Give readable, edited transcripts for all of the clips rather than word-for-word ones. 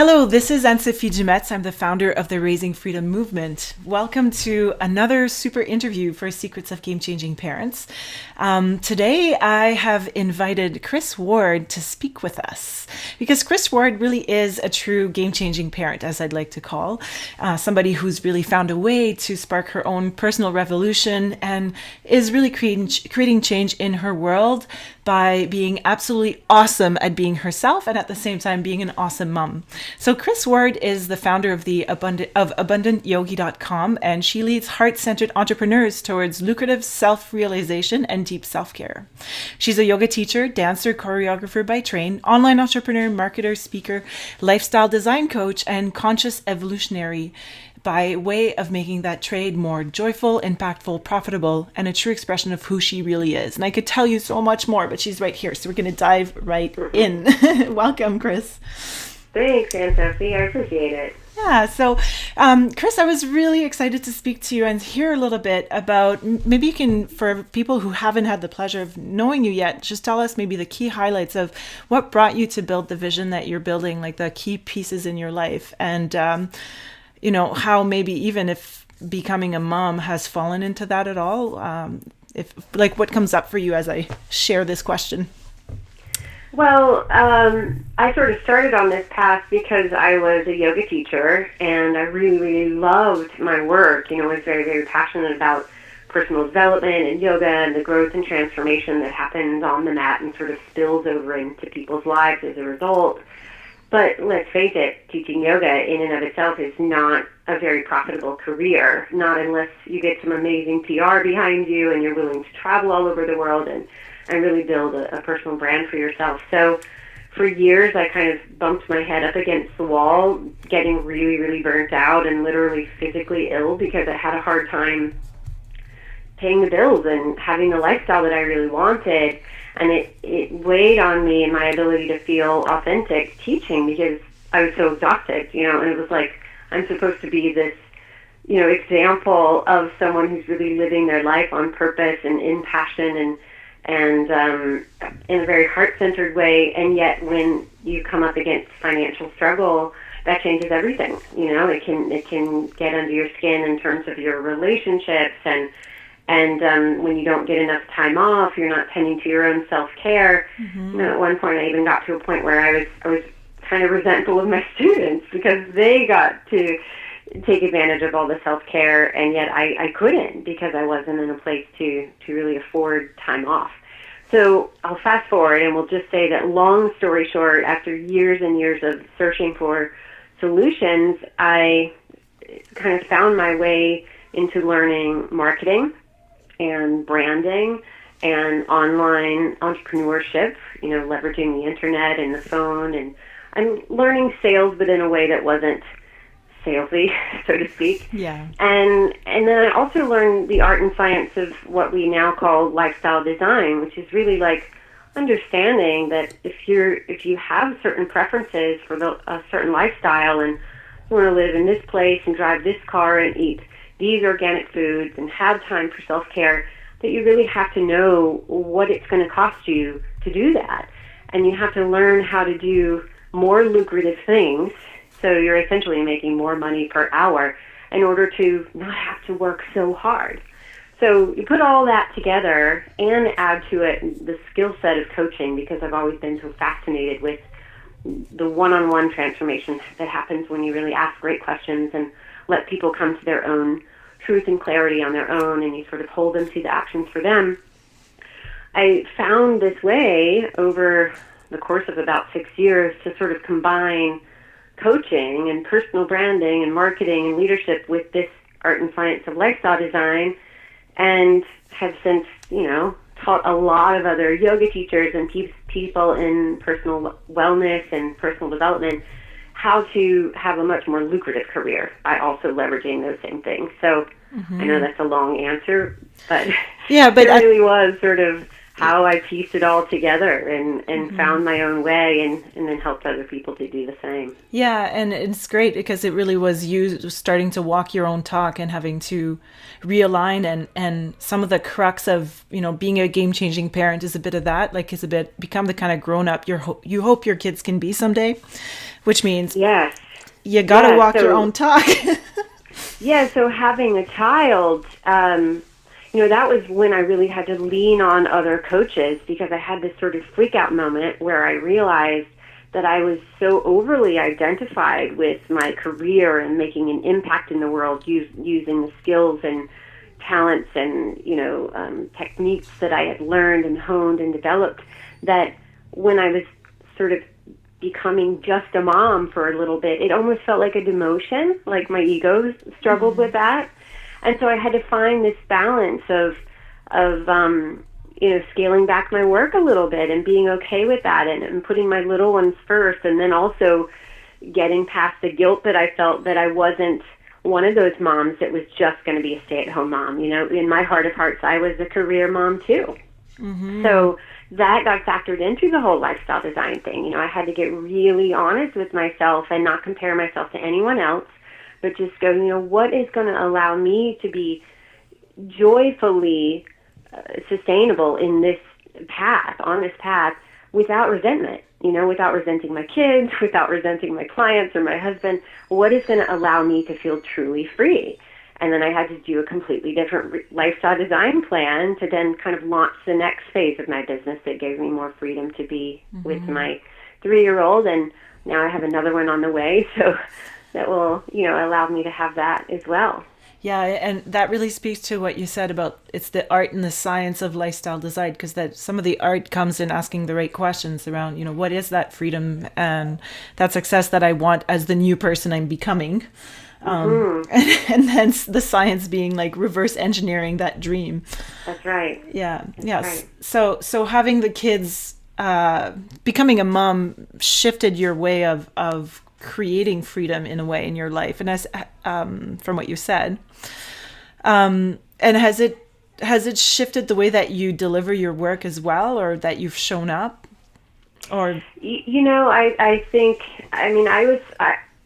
Hello, this is Anne-Sophie Dumetz. I'm the founder of the Raising Freedom Movement. Welcome to another super interview for Secrets of Game-Changing Parents. Today, I have invited Kris Ward to speak with us because Kris Ward really is a true game-changing parent, as I'd like to call, somebody who's really found a way to spark her own personal revolution and is really creating change in her world by being absolutely awesome at being herself and at the same time being an awesome mom. So Kris Ward is the founder of AbundantYogi.com, and she leads heart-centered entrepreneurs towards lucrative self-realization and deep self-care. She's a yoga teacher, dancer, choreographer by training, online entrepreneur, marketer, speaker, lifestyle design coach, and conscious evolutionary by way of making that trade more joyful, impactful, profitable, and a true expression of who she really is. And I could tell you so much more, but she's right here, so we're going to dive right in. Welcome, Kris. Thanks, Anne-Sophie. I appreciate it. Yeah, so Kris, I was really excited to speak to you and hear a little bit about, maybe you can, for people who haven't had the pleasure of knowing you yet, just tell us maybe the key highlights of what brought you to build the vision that you're building, like the key pieces in your life, and how maybe even if becoming a mom has fallen into that at all, if like what comes up for you as I share this question. Well, I sort of started on this path because I was a yoga teacher and I really, really loved my work. I was very, very passionate about personal development and yoga and the growth and transformation that happens on the mat and sort of spills over into people's lives as a result. But let's face it, teaching yoga in and of itself is not a very profitable career, not unless you get some amazing PR behind you and you're willing to travel all over the world and really build a personal brand for yourself. So for years, I kind of bumped my head up against the wall, getting really, really burnt out and literally physically ill because I had a hard time paying the bills and having the lifestyle that I really wanted. And it weighed on me and my ability to feel authentic teaching because I was so exhausted, and it was like I'm supposed to be this, example of someone who's really living their life on purpose and in passion and in a very heart-centered way. And yet when you come up against financial struggle, that changes everything. It can get under your skin in terms of your relationships and when you don't get enough time off, you're not tending to your own self-care. Mm-hmm. At one point, I even got to a point where I was kind of resentful of my students because they got to take advantage of all the self-care, and yet I couldn't because I wasn't in a place to really afford time off. So I'll fast forward, and we'll just say that, long story short, after years and years of searching for solutions, I kind of found my way into learning marketing and branding and online entrepreneurship, leveraging the internet and the phone. And I'm learning sales, but in a way that wasn't salesy, so to speak. Yeah. And then I also learned the art and science of what we now call lifestyle design, which is really like understanding that if you have certain preferences for a certain lifestyle and you want to live in this place and drive this car and eat these organic foods and have time for self-care, that you really have to know what it's going to cost you to do that. And you have to learn how to do more lucrative things, so you're essentially making more money per hour in order to not have to work so hard. So you put all that together and add to it the skill set of coaching, because I've always been so fascinated with the one-on-one transformation that happens when you really ask great questions and let people come to their own truth and clarity on their own, and you sort of hold them to the actions for them. I found this way over the course of about 6 years to sort of combine coaching and personal branding and marketing and leadership with this art and science of lifestyle design, and have since, taught a lot of other yoga teachers and people in personal wellness and personal development how to have a much more lucrative career by also leveraging those same things. So I know that's a long answer, but yeah, but it really was sort of how I pieced it all together and found my own way and then helped other people to do the same. Yeah, and it's great because it really was you starting to walk your own talk and having to realign and some of the crux of, being a game-changing parent is a bit of that, like is a bit become the kind of grown-up you hope your kids can be someday, which means yes, you got to walk your own talk. Yeah, so having a child, that was when I really had to lean on other coaches because I had this sort of freak out moment where I realized that I was so overly identified with my career and making an impact in the world using the skills and talents and, techniques that I had learned and honed and developed, that when I was sort of becoming just a mom for a little bit, it almost felt like a demotion, like my ego struggled with that. And so I had to find this balance of scaling back my work a little bit and being okay with that and putting my little ones first, and then also getting past the guilt that I felt that I wasn't one of those moms that was just going to be a stay-at-home mom. In my heart of hearts, I was a career mom too. Mm-hmm. So that got factored into the whole lifestyle design thing. I had to get really honest with myself and not compare myself to anyone else, but just go, what is going to allow me to be joyfully sustainable in this path, on this path, without resentment, without resenting my kids, without resenting my clients or my husband. What is going to allow me to feel truly free? And then I had to do a completely different lifestyle design plan to then kind of launch the next phase of my business that gave me more freedom to be with my 3-year-old. And now I have another one on the way. So that will, allow me to have that as well. Yeah, and that really speaks to what you said about it's the art and the science of lifestyle design, because that some of the art comes in asking the right questions around, what is that freedom and that success that I want as the new person I'm becoming. And then the science being like reverse engineering that dream. That's right. Yeah. Yes. Right. So having the kids, becoming a mom shifted your way of creating freedom in a way in your life. And as, from what you said, and has it shifted the way that you deliver your work as well, or that you've shown up? Or, I think, I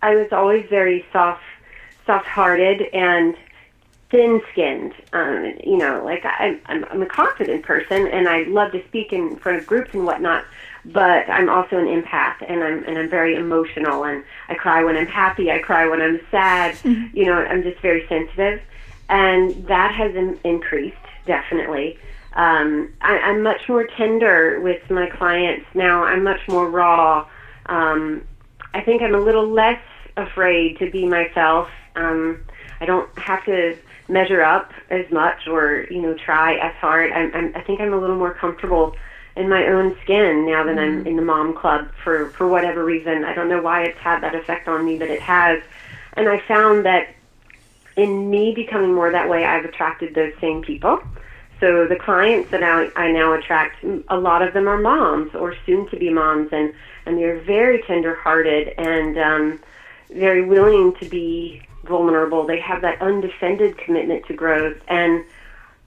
was always very soft-hearted and thin-skinned. I'm a confident person, and I love to speak in front of groups and whatnot. But I'm also an empath, and I'm very emotional, and I cry when I'm happy. I cry when I'm sad. I'm just very sensitive, and that has increased definitely. I'm much more tender with my clients now. I'm much more raw. I think I'm a little less afraid to be myself. I don't have to measure up as much or try as hard. I think I'm a little more comfortable in my own skin now that I'm in the mom club for whatever reason. I don't know why it's had that effect on me, but it has. And I found that in me becoming more that way, I've attracted those same people. So the clients that I now attract, a lot of them are moms or soon-to-be moms, and they're very tender-hearted and very willing to be vulnerable. They have that undefended commitment to growth, and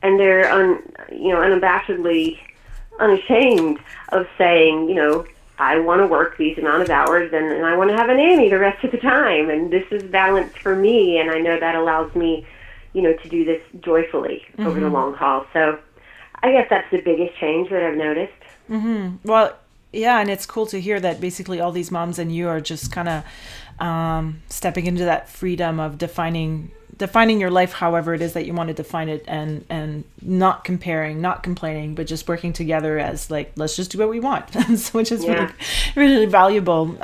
they're unabashedly unashamed of saying, I want to work these amount of hours and I want to have a nanny the rest of the time, and this is balance for me, and I know that allows me, to do this joyfully over the long haul. So I guess that's the biggest change that I've noticed. Mm-hmm. Well, yeah, and it's cool to hear that basically all these moms and you are just kind of stepping into that freedom of defining your life however it is that you want to define it, and not comparing, not complaining, but just working together as like, let's just do what we want, which is really, really valuable.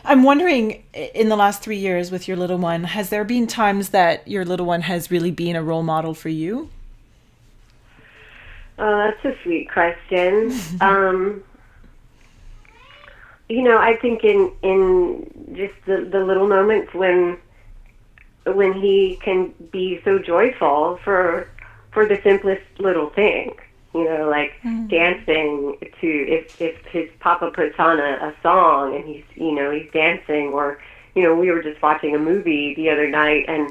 I'm wondering, in the last 3 years with your little one, has there been times that your little one has really been a role model for you? Oh, that's a sweet question. I think in just the little moments when he can be so joyful for the simplest little thing, dancing to if his papa puts on a song and he's dancing, or we were just watching a movie the other night, and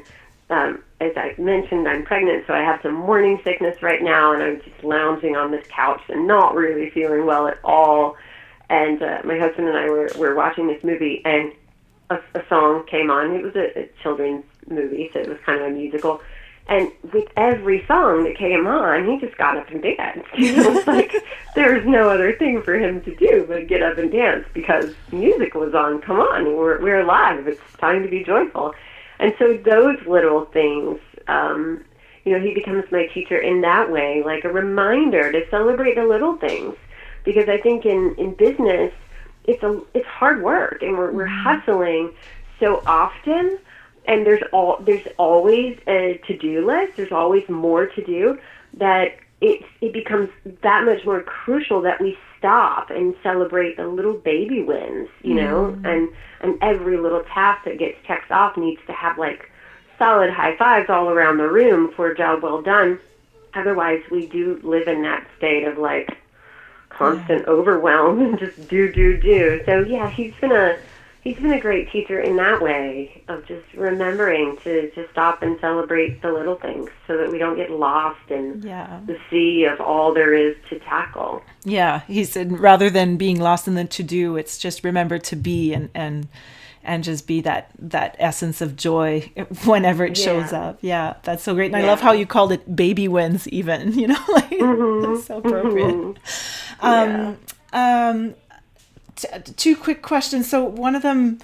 as I mentioned, I'm pregnant, so I have some morning sickness right now, and I'm just lounging on this couch and not really feeling well at all. And my husband and I were watching this movie, and a song came on. It was a children's movie, so it was kind of a musical. And with every song that came on, he just got up and danced. It was like there was no other thing for him to do but get up and dance because music was on. Come on, we're alive. It's time to be joyful. And so those little things, he becomes my teacher in that way, like a reminder to celebrate the little things. Because I think in business, it's hard work, and we're hustling so often. And there's always a to-do list. There's always more to do. That it becomes that much more crucial that we stop and celebrate the little baby wins, and every little task that gets checked off needs to have like solid high fives all around the room for a job well done. Otherwise, we do live in that state of like constant overwhelm and just do. So yeah, he's been a great teacher in that way of just remembering to stop and celebrate the little things so that we don't get lost in the sea of all there is to tackle. Yeah, he said rather than being lost in the to-do, it's just remember to be and just be that essence of joy whenever it shows up. Yeah, that's so great. And I love how you called it baby wins even, it's so appropriate. Two quick questions. So one of them,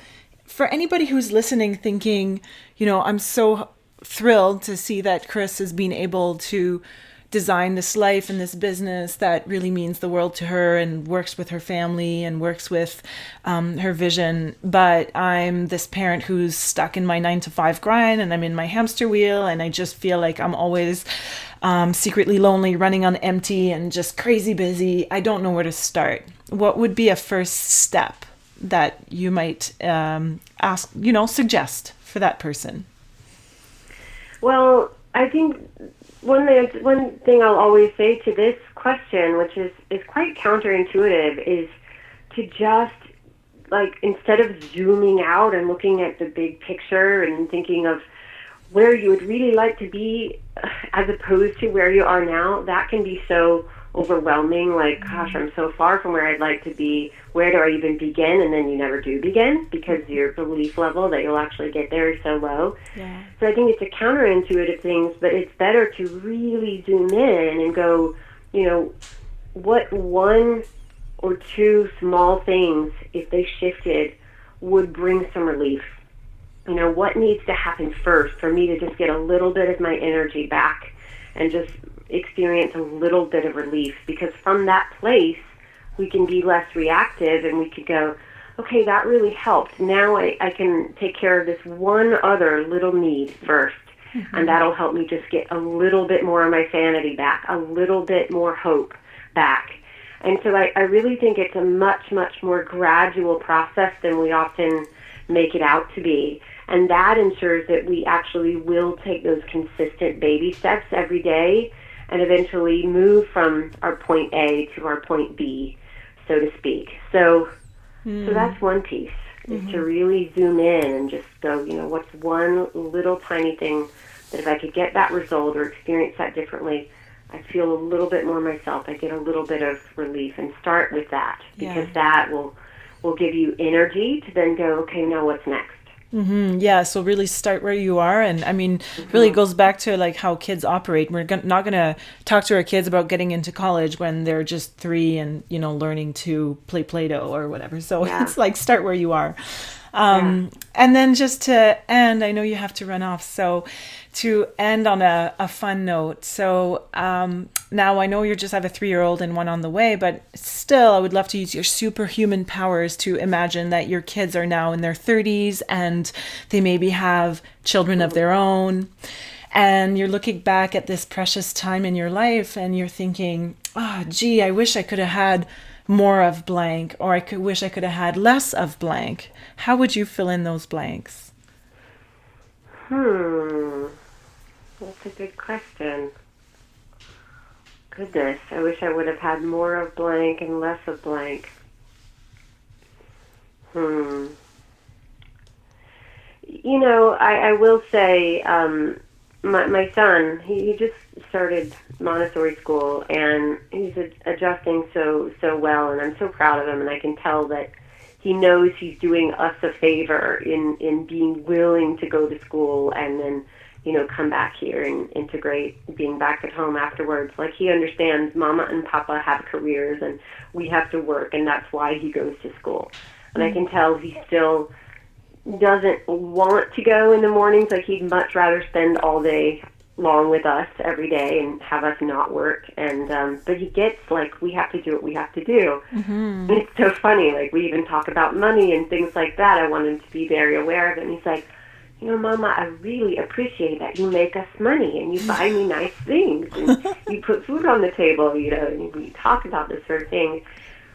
for anybody who's listening thinking, I'm so thrilled to see that Kris has been able to design this life and this business that really means the world to her and works with her family and works with her vision. But I'm this parent who's stuck in my 9-to-5 grind, and I'm in my hamster wheel, and I just feel like I'm always secretly lonely, running on empty and just crazy busy. I don't know where to start. What would be a first step that you might suggest for that person? Well, I think one thing I'll always say to this question, which is quite counterintuitive, is to just, like, instead of zooming out and looking at the big picture and thinking of where you would really like to be as opposed to where you are now, that can be so overwhelming. Like, gosh, I'm so far from where I'd like to be. Where do I even begin? And then you never do begin because your belief level that you'll actually get there is so low. Yeah. So I think it's a counterintuitive thing, but it's better to really zoom in and go, what one or two small things, if they shifted, would bring some relief. What needs to happen first for me to just get a little bit of my energy back and just experience a little bit of relief, because from that place we can be less reactive and we could go, okay, that really helped. Now I can take care of this one other little need first, and that'll help me just get a little bit more of my sanity back, a little bit more hope back. And so I really think it's a much, much more gradual process than we often make it out to be. And that ensures that we actually will take those consistent baby steps every day and eventually move from our point A to our point B, so to speak. So that's one piece, is to really zoom in and just go, what's one little tiny thing that if I could get that result or experience that differently, I feel a little bit more myself. I get a little bit of relief, and start with that, because that will give you energy to then go, okay, now what's next? Yeah, so really start where you are. And I mean, really goes back to like how kids operate. We're not going to talk to our kids about getting into college when they're just 3 and, learning to play Play-Doh or whatever. So it's like, start where you are. And then just to end, I know you have to run off. So to end on a fun note. So now I know you just have a 3-year-old and one on the way, but still I would love to use your superhuman powers to imagine that your kids are now in their 30s and they maybe have children of their own. And you're looking back at this precious time in your life and you're thinking, gee, I wish I could have had more of blank, or I wish I could have had less of blank. How would you fill in those blanks? That's a good question. Goodness, I wish I would have had more of blank and less of blank. I will say my son, he just started Montessori school, and he's adjusting so well, and I'm so proud of him, and I can tell that he knows he's doing us a favor in being willing to go to school and then, come back here and integrate being back at home afterwards. Like, he understands Mama and Papa have careers, and we have to work, and that's why he goes to school. And I can tell he still doesn't want to go in the mornings. Like, he'd much rather spend all day long with us every day and have us not work. And but he gets, like, we have to do what we have to do. And it's so funny. Like, we even talk about money and things like that. I want him to be very aware of it. And he's like, Mama, I really appreciate that you make us money and you buy me nice things and you put food on the table, and we talk about this sort of thing.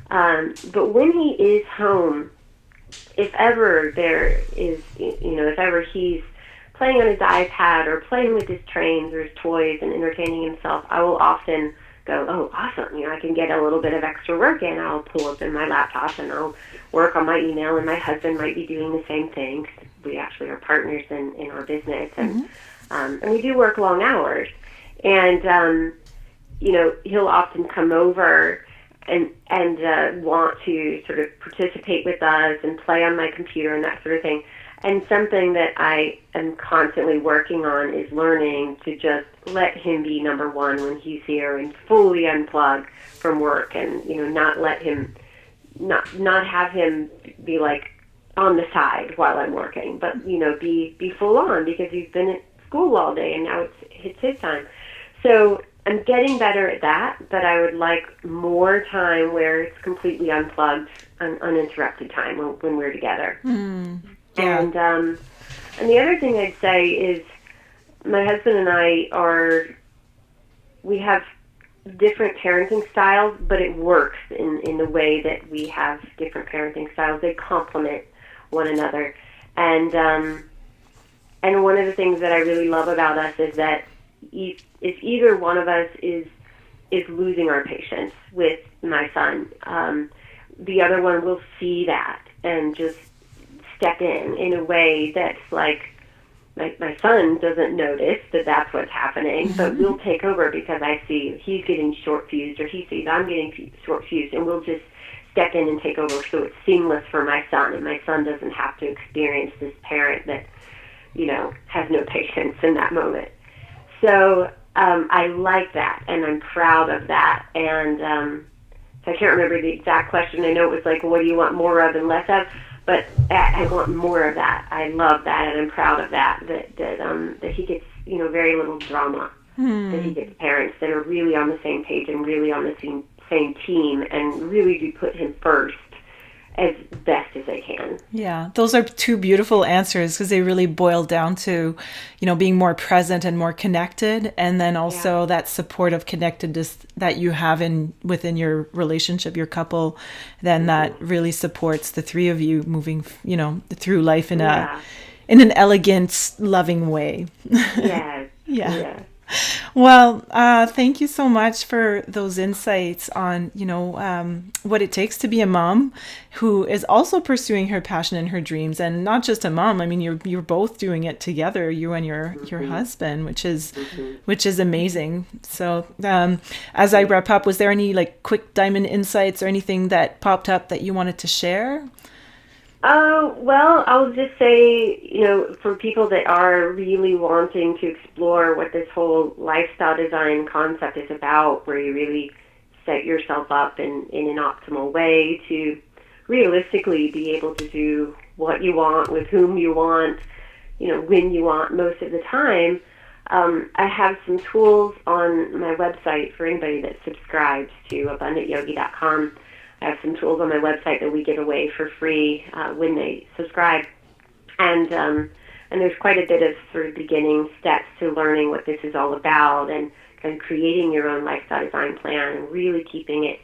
But when he is home, if ever there is, if ever he's playing on his iPad or playing with his trains or his toys and entertaining himself, I will often go, oh, awesome, I can get a little bit of extra work in. I'll pull up in my laptop and I'll work on my email, and my husband might be doing the same thing. We actually are partners in our business, and we do work long hours. And, he'll often come over and want to sort of participate with us and play on my computer and that sort of thing. And something that I am constantly working on is learning to just let him be number one when he's here and fully unplug from work, and not let him not have him be like on the side while I'm working, but be full on, because he's been at school all day and now it's his time. So I'm getting better at that, but I would like more time where it's completely unplugged, uninterrupted time when we're together. Yeah. And the other thing I'd say is my husband and I we have different parenting styles, but it works in the way that we have different parenting styles. They complement one another. And one of the things that I really love about us is that if either one of us is losing our patience with my son, the other one will see that and just step in a way that's like, my son doesn't notice that that's what's happening, but we'll take over because I see he's getting short-fused, or he sees I'm getting short-fused, and we'll just step in and take over so it's seamless for my son, and my son doesn't have to experience this parent that, has no patience in that moment. So I like that, and I'm proud of that. And so I can't remember the exact question. I know it was like, what do you want more of and less of? But I want more of that. I love that, and I'm proud of that. That he gets, very little drama. That he gets parents that are really on the same page and really on the same team, and really do put him first as best as they can. Yeah, those are two beautiful answers, because they really boil down to, being more present and more connected, and then also that supportive connectedness that you have within your relationship, your couple, then that really supports the three of you moving, through life in an elegant, loving way. Yes. Yeah. Well, thank you so much for those insights on, what it takes to be a mom who is also pursuing her passion and her dreams, and not just a mom. I mean, you're both doing it together, you and your husband, which is amazing. So, as I wrap up, was there any quick diamond insights or anything that popped up that you wanted to share? Well, I'll just say, for people that are really wanting to explore what this whole lifestyle design concept is about, where you really set yourself up in an optimal way to realistically be able to do what you want, with whom you want, when you want, most of the time, I have some tools on my website for anybody that subscribes to AbundantYogi.com. I have some tools on my website that we give away for free when they subscribe, and there's quite a bit of sort of beginning steps to learning what this is all about, and creating your own lifestyle design plan, and really keeping it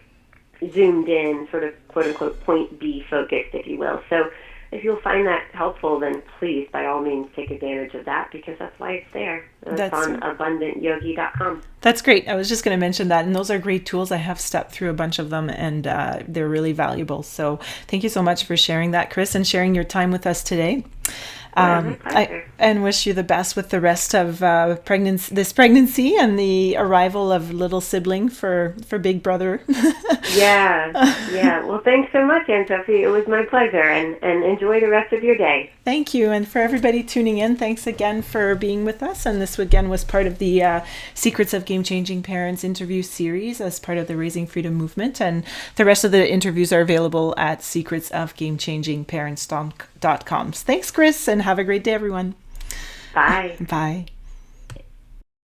zoomed in, sort of quote unquote point B focused, if you will. So if you'll find that helpful, then please, by all means, take advantage of that, because that's why it's there. It's on AbundantYogi.com. That's great. I was just going to mention that. And those are great tools. I have stepped through a bunch of them, and they're really valuable. So thank you so much for sharing that, Kris, and sharing your time with us today. My pleasure. And wish you the best with the rest of this pregnancy and the arrival of little sibling for Big Brother. Yeah. Well, thanks so much, Anne-Sophie. It was my pleasure, and enjoy the rest of your day. Thank you. And for everybody tuning in, thanks again for being with us. And this again was part of the Secrets of Game Changing Parents interview series as part of the Raising Freedom movement. And the rest of the interviews are available at secretsofgamechangingparents.com. Thanks, Kris, and have a great day, everyone. Bye. Bye.